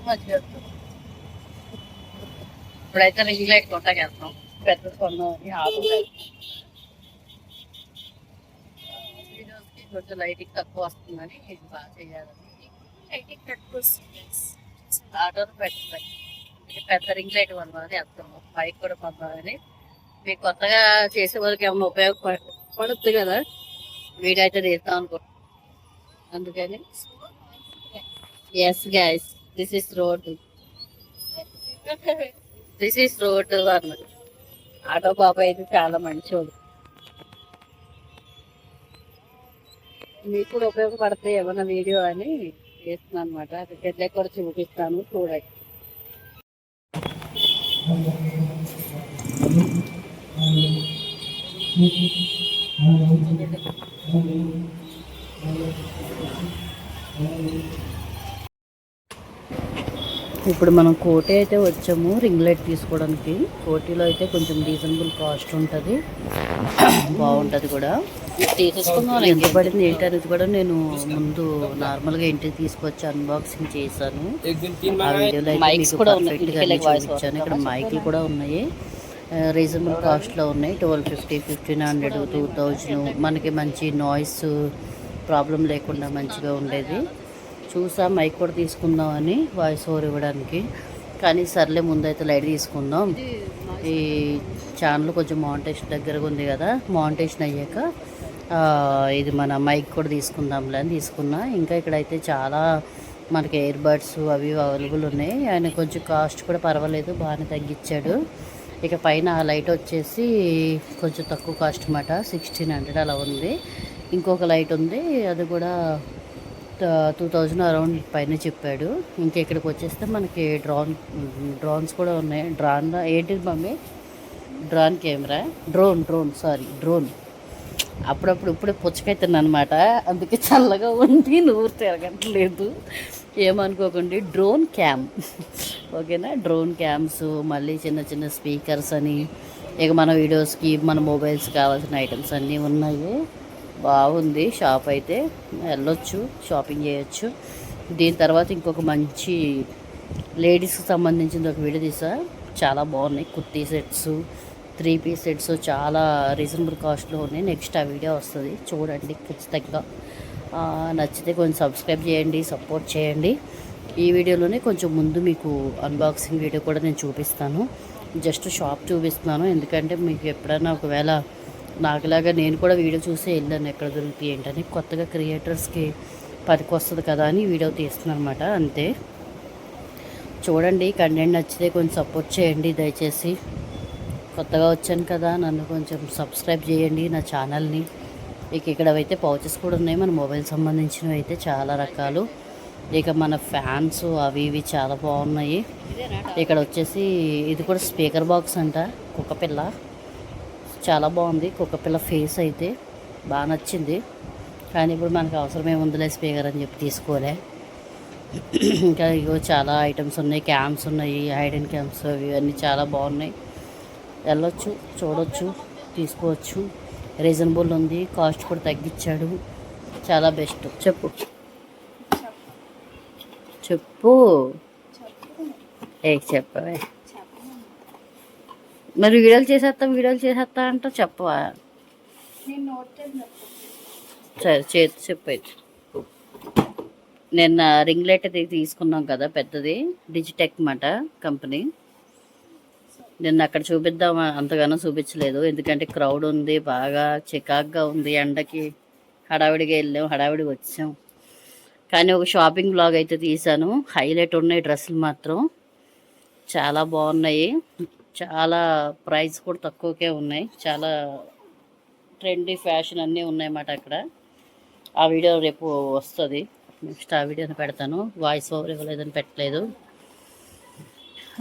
మంచిగా ఇప్పుడైతే ring light కొట్టకి వెళ్తాం పెద్ద కొన్నామని ఆగుతాయి వీడియోస్కి కొంచెం లైటింగ్ తక్కువ వస్తుందని ఇది బాగా చేయాలని లైటింగ్ తక్కువ వస్తుంది ఆటోలు పెట్టాలి పెద్ద రింగ్ లైట్ కొన్నామని వెళ్తాము బైక్ కూడా కొన్నామని మీకు కొత్తగా చేసే వాళ్ళకి ఏమైనా ఉపయోగపడుతుంది కదా వీడియో అయితే తీస్తాం అనుకుంటున్నాం అందుకని yes guys this is road this is road అన్నది ఆటో బాబా అయితే చాలా మంచోడు మీకు కూడా ఉపయోగపడతాయి ఏమన్నా వీడియో అని చేస్తున్నాను అనమాట అది పెద్ద కూడా చూపిస్తాను చూడండి ఇప్పుడు మనం కోటి అయితే వచ్చాము రింగ్ లైట్ తీసుకోవడానికి కోటిలో అయితే కొంచెం రీజనబుల్ కాస్ట్ ఉంటుంది బాగుంటుంది కూడా తీసేసుకుందాం ఎంత పడింది ఏంటనేది కూడా నేను ముందు నార్మల్గా ఇంటికి తీసుకొచ్చి అన్బాక్సింగ్ చేశాను ఆ వీడియోలో అయితే మీకు పర్ఫెక్ట్గా చూపించాను ఇక్కడ మైకులు కూడా ఉన్నాయి రీజనబుల్ కాస్ట్లో ఉన్నాయి 1250 1500 2000 మనకి మంచి నాయిస్ ప్రాబ్లం లేకుండా మంచిగా ఉండేది చూసా మైక్ కూడా తీసుకుందామని వాయిస్ ఓవర్ ఇవ్వడానికి కానీ సర్లే ముందైతే లైట్ తీసుకుందాం ఈ ఛానల్ కొంచెం మానిటైజేషన్ దగ్గరగా ఉంది కదా మానిటైజేషన్ అయ్యాక ఇది మన మైక్ కూడా తీసుకుందాంలే అని తీసుకున్నా ఇంకా ఇక్కడైతే చాలా మనకి ఇయర్ బడ్స్ అవి అవైలబుల్ ఉన్నాయి ఆయన కొంచెం కాస్ట్ కూడా పర్వాలేదు బాగానే తగ్గించాడు ఇక పైన ఆ లైట్ వచ్చేసి కొంచెం తక్కువ కాస్ట్ అన్నమాట 1600 అలా ఉంది ఇంకొక లైట్ ఉంది అది కూడా 2000 అరౌండ్ పైన చెప్పాడు ఇంకా ఇక్కడికి వచ్చేస్తే మనకి డ్రోన్స్ కూడా ఉన్నాయి డ్రోన్ ఏంటిది మమ్మీ డ్రోన్ కెమెరా డ్రోన్ అప్పుడప్పుడు ఇప్పుడే పుచ్చకైతున్నాను అనమాట అందుకే చల్లగా ఉంది నూరు తిరగట్లేదు ఏమనుకోకండి డ్రోన్ క్యామ్ ఓకేనా డ్రోన్ క్యామ్స్ మళ్ళీ చిన్న చిన్న స్పీకర్స్ అని ఇక మన వీడియోస్కి మన మొబైల్స్ కావాల్సిన ఐటమ్స్ అన్నీ ఉన్నాయి బాగుంది షాప్ అయితే వెళ్ళొచ్చు షాపింగ్ చేయొచ్చు దీని తర్వాత ఇంకొక మంచి లేడీస్కి సంబంధించిన ఒక వీడియో తీసా చాలా బాగున్నాయి కుర్తీ సెట్స్ 3 పీస్ సెట్స్ చాలా రీజనబుల్ కాస్ట్లో ఉన్నాయి నెక్స్ట్ ఆ వీడియో వస్తుంది చూడండి ఖచ్చితంగా నచ్చితే కొంచెం సబ్స్క్రైబ్ చేయండి సపోర్ట్ చేయండి ఈ వీడియోలోనే కొంచెం ముందు మీకు అన్బాక్సింగ్ వీడియో కూడా నేను చూపిస్తాను జస్ట్ షాప్ చూపిస్తున్నాను ఎందుకంటే మీకు ఎప్పుడైనా ఒకవేళ నాకులాగా నేను కూడా వీడియో చూసి వెళ్ళాను ఎక్కడ దొరుకుతాయి ఏంటని కొత్తగా క్రియేటర్స్కి పనికి వస్తుంది కదా అని వీడియో తీస్తున్నాను అనమాట అంతే చూడండి కంటెంట్ నచ్చితే కొంచెం సపోర్ట్ చేయండి దయచేసి కొత్తగా వచ్చాను కదా నన్ను కొంచెం సబ్స్క్రైబ్ చేయండి నా ఛానల్ని ఇక ఇక్కడ అయితే పౌచెస్ కూడా ఉన్నాయి మన మొబైల్ సంబంధించినవి అయితే చాలా రకాలు ఇక మన ఫ్యాన్స్ అవి ఇవి చాలా బాగున్నాయి ఇక్కడ వచ్చేసి ఇది కూడా స్పీకర్ బాక్స్ అంట కుక్కపిల్ల చాలా బాగుంది కుక్కపిల్ల ఫేస్ అయితే బాగా నచ్చింది కానీ ఇప్పుడు మనకు అవసరం ఏముందిలే స్పీకర్ అని చెప్పి తీసుకోలే ఇంకా ఇగో చాలా ఐటమ్స్ ఉన్నాయి క్యామ్స్ ఉన్నాయి హైడెన్ క్యామ్స్ అవి అన్నీ చాలా బాగున్నాయి వెళ్ళొచ్చు చూడొచ్చు తీసుకోవచ్చు రీజనబుల్ ఉంది కాస్ట్ కూడా తగ్గించాడు చాలా బెస్ట్ చెప్పు చెప్పవే మరి వీడియోలు చేసేస్తా అంట చెప్పవా సరే చెప్పైతే నిన్న రింగ్ లైట్ అయితే తీసుకున్నాం కదా పెద్దది డిజిటెక్ మాట కంపెనీ నిన్న అక్కడ చూపిద్దాం అంతగానో చూపించలేదు ఎందుకంటే క్రౌడ్ ఉంది బాగా చికాక్గా ఉంది ఎండకి హడావిడిగా వెళ్ళాం హడావిడిగా వచ్చాం కానీ ఒక షాపింగ్ బ్లాగ్ అయితే తీసాను హైలైట్ ఉన్నాయి డ్రెస్సులు మాత్రం చాలా బాగున్నాయి చాలా ప్రైస్ కూడా తక్కువకే ఉన్నాయి చాలా ట్రెండీ ఫ్యాషన్ అన్నీ ఉన్నాయన్నమాట అక్కడ ఆ వీడియో రేపు వస్తుంది నెక్స్ట్ ఆ వీడియోని పెడతాను వాయిస్ ఓవర్ ఇవ్వలేదని పెట్టలేదు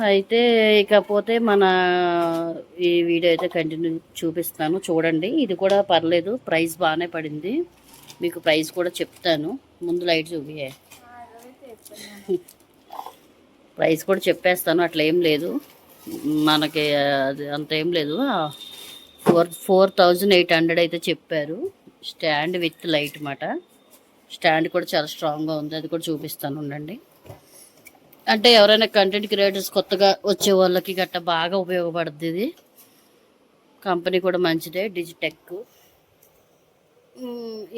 అయితే ఇకపోతే మన ఈ వీడియో అయితే కంటిన్యూ చూపిస్తాను చూడండి ఇది కూడా పర్లేదు ప్రైస్ బాగానే పడింది మీకు ప్రైస్ కూడా చెప్తాను ముందు లైట్ చూపియే ప్రైస్ కూడా చెప్పేస్తాను అట్లా ఏం లేదు మనకి అది అంత ఏం లేదు 4800 అయితే చెప్పారు స్టాండ్ విత్ లైట్ మాట స్టాండ్ కూడా చాలా స్ట్రాంగ్గా ఉంది అది కూడా చూపిస్తాను ఉండండి అంటే ఎవరైనా కంటెంట్ క్రియేటర్స్ కొత్తగా వచ్చే వాళ్ళకి గట్ట బాగా ఉపయోగపడుతుంది ఇది. కంపెనీ కూడా మంచిదే, డిజిటెక్.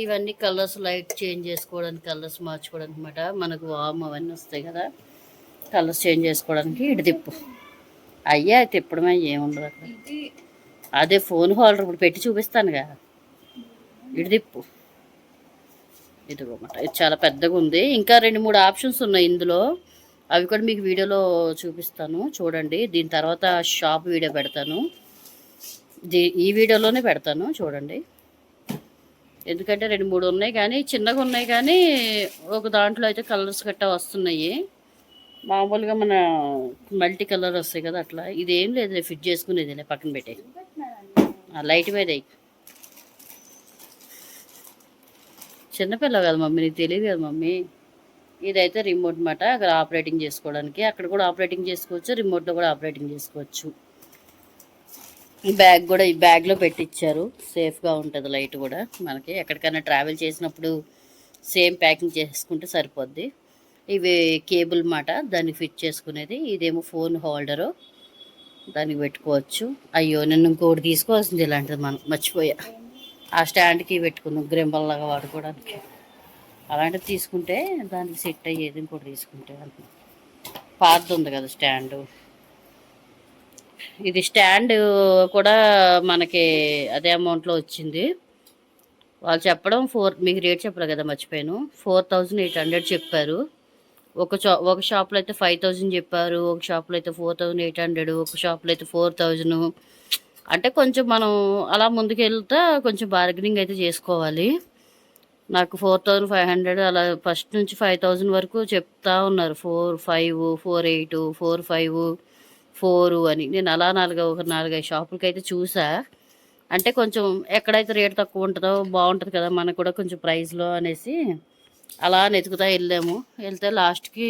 ఇవన్నీ కలర్స్ లైట్ చేంజ్ చేసుకోవడానికి, కలర్స్ మార్చుకోవడానికి అనమాట. మనకు వామ్ అవన్నీ వస్తాయి కదా, కలర్స్ చేంజ్ చేసుకోవడానికి. ఇటు తిప్పు, అయ్యా తిప్పడమే, ఏముండదు అక్కడ. అదే ఫోన్ హోల్డర్ ఇప్పుడు పెట్టి చూపిస్తానుగా, ఇటు తిప్పు. ఇదిగోమాట, ఇది చాలా పెద్దగా ఉంది. ఇంకా 2-3 ఆప్షన్స్ ఉన్నాయి ఇందులో, అవి కూడా మీకు వీడియోలో చూపిస్తాను చూడండి. దీని తర్వాత షాప్ వీడియో పెడతాను, ఈ వీడియోలోనే పెడతాను చూడండి. ఎందుకంటే 2-3 ఉన్నాయి, కానీ చిన్నగా ఉన్నాయి. కానీ ఒక దాంట్లో అయితే కలర్స్ గట్టా వస్తున్నాయి. మామూలుగా మన మల్టీ కలర్ వస్తాయి కదా, అట్లా. ఇదేం లేదు, ఫిట్ చేసుకునేది పక్కన పెట్టే. లైట్ మీద చిన్నపిల్ల కదా మమ్మీ, నీకు తెలియదు కదా మమ్మీ. ఇదైతే రిమోట్ మాట, అక్కడ ఆపరేటింగ్ చేసుకోవడానికి. అక్కడ కూడా ఆపరేటింగ్ చేసుకోవచ్చు, రిమోట్లో కూడా ఆపరేటింగ్ చేసుకోవచ్చు. ఈ బ్యాగ్ కూడా ఈ బ్యాగ్లో పెట్టించారు, సేఫ్గా ఉంటుంది. లైట్ కూడా మనకి ఎక్కడికైనా ట్రావెల్ చేసినప్పుడు సేమ్ ప్యాకింగ్ చేసుకుంటే సరిపోద్ది. ఇవి కేబుల్ మాట, దాన్ని ఫిట్ చేసుకునేది. ఇదేమో ఫోన్ హోల్డరు, దానికి పెట్టుకోవచ్చు. అయ్యో, నేను ఇంకోటి తీసుకోవాల్సింది ఇలాంటిది, మనం మర్చిపోయా. ఆ స్టాండ్కి పెట్టుకుందాం, గ్రింబల్లాగా వాడుకోవడానికి. అలాంటివి తీసుకుంటే దానికి సెట్ అయ్యేది. ఇంకోటి తీసుకుంటే పాతది ఉంది కదా స్టాండు. ఇది స్టాండ్ కూడా మనకి అదే అమౌంట్లో వచ్చింది. వాళ్ళు చెప్పడం మీకు రేట్ చెప్పరు కదా, మర్చిపోయాను. 4800 చెప్పారు. ఒక షాప్లో అయితే 5000 చెప్పారు, ఒక షాప్లో అయితే 4800, ఒక షాప్లో అయితే 4000. అంటే కొంచెం మనం అలా ముందుకు వెళ్తా కొంచెం బార్గెనింగ్ అయితే చేసుకోవాలి. నాకు 4500 అలా ఫస్ట్ నుంచి 5000 వరకు చెప్తా ఉన్నారు. 45, 48, 45, 4 అని. నేను అలా 4-5 షాపులకి అయితే చూసా. అంటే కొంచెం ఎక్కడైతే రేట్ తక్కువ ఉంటుందో బాగుంటుంది కదా మనకు కూడా కొంచెం ప్రైస్లో అనేసి అలా వెతుకుతా వెళ్ళాము. వెళ్తే లాస్ట్కి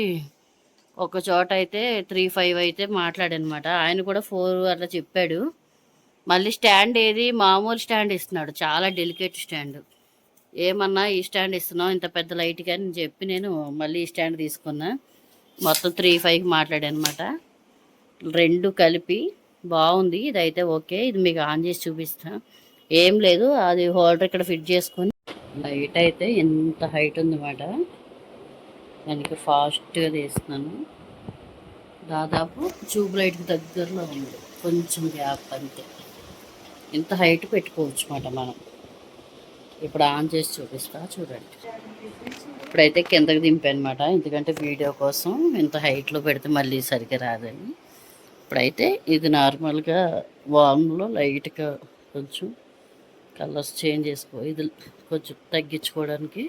ఒక చోట అయితే 3-5 అయితే మాట్లాడనమాట. ఆయన కూడా 4 అట్లా చెప్పాడు. మళ్ళీ స్టాండ్ ఏది మామూలు స్టాండ్ ఇస్తున్నాడు, చాలా డెలికేట్ స్టాండ్. ఏమన్నా ఈ స్టాండ్ ఇస్తున్నావు ఇంత పెద్ద లైట్గా అని చెప్పి నేను మళ్ళీ ఈ స్టాండ్ తీసుకున్నా. మొత్తం 3-5 మాట్లాడనమాట. 2 కలిపి బాగుంది. ఇదైతే ఓకే, ఇది మీకు ఆన్ చేసి చూపిస్తా. ఏం లేదు, అది హోల్డర్ ఇక్కడ ఫిట్ చేసుకొని. లైట్ అయితే ఎంత హైట్ ఉందన్నమాట. దానికి ఫాస్ట్గా తీస్తున్నాను. దాదాపు ట్యూబ్ లైట్కి దగ్గరలో ఉంది, కొంచెం గ్యాప్ అంతే. ఇంత హైట్ పెట్టుకోవచ్చు అన్నమాట మనం. ఇప్పుడు ఆన్ చేసి చూపిస్తా చూడండి. ఇప్పుడైతే కిందకి దింపానమాట, ఎందుకంటే వీడియో కోసం ఇంత హైట్లో పెడితే మళ్ళీ సరిగ్గా రాదని. ఇప్పుడైతే ఇది నార్మల్గా వామ్లో లైట్గా కొంచెం కలర్స్ చేంజ్ చేసుకో, ఇది కొంచెం తగ్గించుకోవడానికి.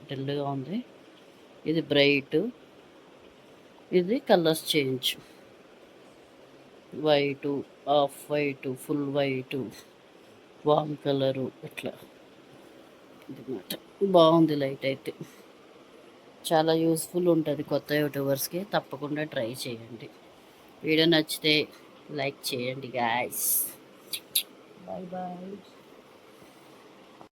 డల్గా ఉంది, ఇది బ్రైట్, ఇది colours change. White, of white, full white, warm colour, ఇట్లా అన్నమాట. బాగుంది లైట్ అయితే, చాలా యూస్ఫుల్ ఉంటుంది కొత్త యూట్యూబర్స్కి. తప్పకుండా ట్రై చేయండి. వీడియో నచ్చితే లైక్ చేయండి గాయ్స్. Bye bye.